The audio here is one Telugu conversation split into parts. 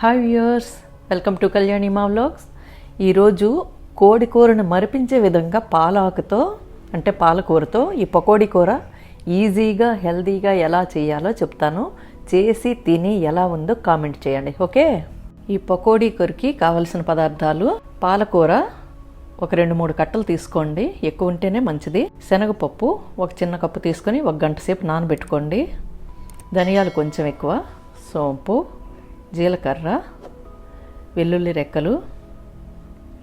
Hi viewers, welcome to Kalyanima vlogs. ఈరోజు కోడి కూరను మరిపించే విధంగా పాలాకుతో అంటే పాలకూరతో ఈ పకోడీ కూర ఈజీగా హెల్తీగా ఎలా చేయాలో చెప్తాను. చేసి తిని ఎలా ఉందో కామెంట్ చేయండి. ఓకే, ఈ పకోడీ కూరకి కావలసిన పదార్థాలు: పాలకూర ఒక 2-3 కట్టలు తీసుకోండి, ఎక్కువ ఉంటేనే మంచిది. శనగపప్పు ఒక చిన్న కప్పు తీసుకొని 1 గంట సేపు నానబెట్టుకోండి. ధనియాలు కొంచెం ఎక్కువ, సోంపు, జీలకర్ర, వెల్లుల్లి రెక్కలు,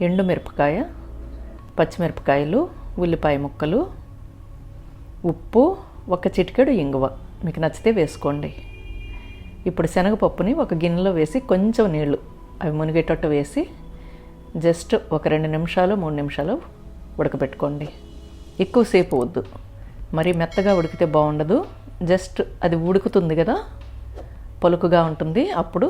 ఎండుమిరపకాయ, పచ్చిమిరపకాయలు, ఉల్లిపాయ ముక్కలు, ఉప్పు, ఒక చిటికెడు ఇంగువ మీకు నచ్చితే వేసుకోండి. ఇప్పుడు శనగపప్పుని ఒక గిన్నెలో వేసి కొంచెం నీళ్లు అవి మునిగేటట్టు వేసి జస్ట్ ఒక 2 నిమిషాలు 3 నిమిషాలు ఉడకబెట్టుకోండి. ఎక్కువసేపు వద్దు, మరి మెత్తగా ఉడికితే బాగుండదు. జస్ట్ అది ఉడుకుతుంది కదా, పలుకుగా ఉంటుంది, అప్పుడు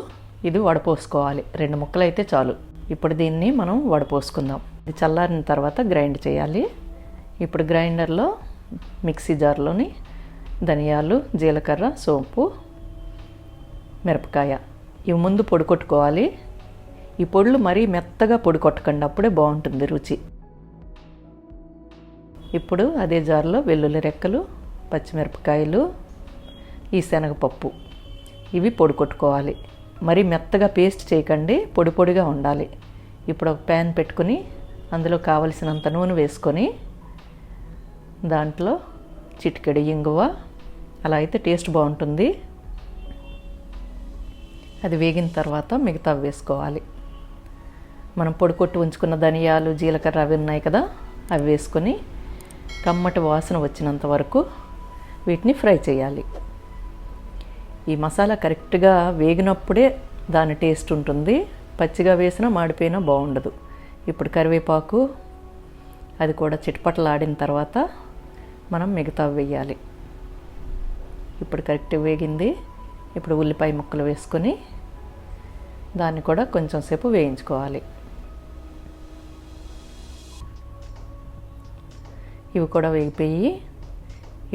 ఇది వడపోసుకోవాలి. 2 ముక్కలు అయితే చాలు. ఇప్పుడు దీన్ని మనం వడపోసుకుందాం. ఇది చల్లారిన తర్వాత గ్రైండ్ చేయాలి. ఇప్పుడు గ్రైండర్లో మిక్సీ జార్లోని ధనియాలు, జీలకర్ర, సోంపు, మిరపకాయ ఇవి ముందు పొడి కొట్టుకోవాలి. ఈ పొడులు మరీ మెత్తగా పొడి కొట్టకండి, అప్పుడే బాగుంటుంది రుచి. ఇప్పుడు అదే జార్లో వెల్లుల్లి రెక్కలు, పచ్చిమిరపకాయలు, ఈ శనగపప్పు ఇవి పొడి కొట్టుకోవాలి. మరీ మెత్తగా పేస్ట్ చేయకండి, పొడి పొడిగా ఉండాలి. ఇప్పుడు ఒక ప్యాన్ పెట్టుకుని అందులో కావలసినంత నూనె వేసుకొని దాంట్లో చిటికెడు ఇంగువ, అలా అయితే టేస్ట్ బాగుంటుంది. అది వేగిన తర్వాత మిగతా వేసుకోవాలి. మనం పొడి కొట్టి ఉంచుకున్న ధనియాలు, జీలకర్ర అవి ఉన్నాయి కదా, అవి వేసుకొని కమ్మటి వాసన వచ్చినంత వరకు వీటిని ఫ్రై చేయాలి. ఈ మసాలా కరెక్ట్గా వేగినప్పుడే దాని టేస్ట్ ఉంటుంది. పచ్చిగా వేసినా మాడిపోయినా బాగుండదు. ఇప్పుడు కరివేపాకు అది కూడా చిటపటలాడిన తర్వాత మనం మిగతా వేయాలి. ఇప్పుడు కరెక్ట్గా వేగింది. ఇప్పుడు ఉల్లిపాయ ముక్కలు వేసుకొని దాన్ని కూడా కొంచెం సేపు వేయించుకోవాలి. ఇవి కూడా వేగిపోయి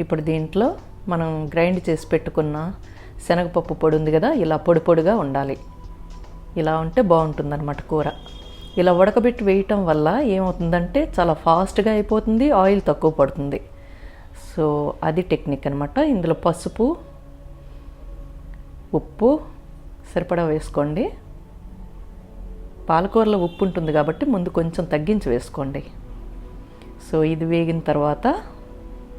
ఇప్పుడు దీంట్లో మనం గ్రైండ్ చేసి పెట్టుకున్న శనగపప్పు పొడి ఉంది కదా, ఇలా పొడి పొడిగా ఉండాలి. ఇలా ఉంటే బాగుంటుందన్నమాట కూర. ఇలా ఉడకబెట్టి వేయటం వల్ల ఏమవుతుందంటే చాలా ఫాస్ట్గా అయిపోతుంది, ఆయిల్ తక్కువ పడుతుంది. సో అది టెక్నిక్ అనమాట. ఇందులో పసుపు, ఉప్పు సరిపడా వేసుకోండి. పాలకూరలో ఉప్పు ఉంటుంది కాబట్టి ముందు కొంచెం తగ్గించి వేసుకోండి. సో ఇది వేగిన తర్వాత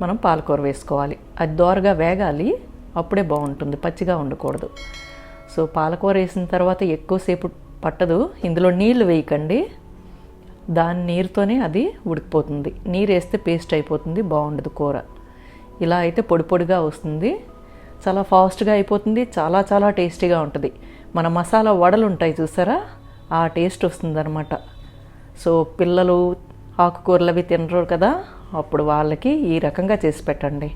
మనం పాలకూర వేసుకోవాలి. అది దోరగా వేగాలి, అప్పుడే బాగుంటుంది, పచ్చిగా ఉండకూడదు. సో పాలకూర వేసిన తర్వాత ఎక్కువసేపు పట్టదు. ఇందులో నీళ్లు వేయకండి, దాని నీరుతోనే అది ఉడికిపోతుంది. నీరు వేస్తే పేస్ట్ అయిపోతుంది, బాగుండదు కూర. ఇలా అయితే పొడి పొడిగా వస్తుంది, చాలా ఫాస్ట్గా అయిపోతుంది, చాలా చాలా టేస్టీగా ఉంటుంది. మన మసాలా వడలు ఉంటాయి చూసారా, ఆ టేస్ట్ వస్తుందన్నమాట. సో పిల్లలు ఆకుకూరలు అవి తినరు కదా, అప్పుడు వాళ్ళకి ఈ రకంగా చేసి పెట్టండి.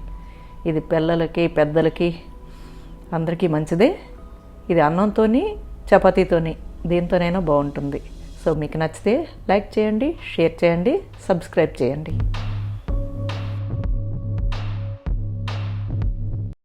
ఇది పిల్లలకి పెద్దలకి అందరికీ మంచిదే. ఇది అన్నంతోని చపాతీతోని దేంతోనైనా బాగుంటుంది. సో మీకు నచ్చితే లైక్ చేయండి, షేర్ చేయండి, సబ్స్క్రైబ్ చేయండి.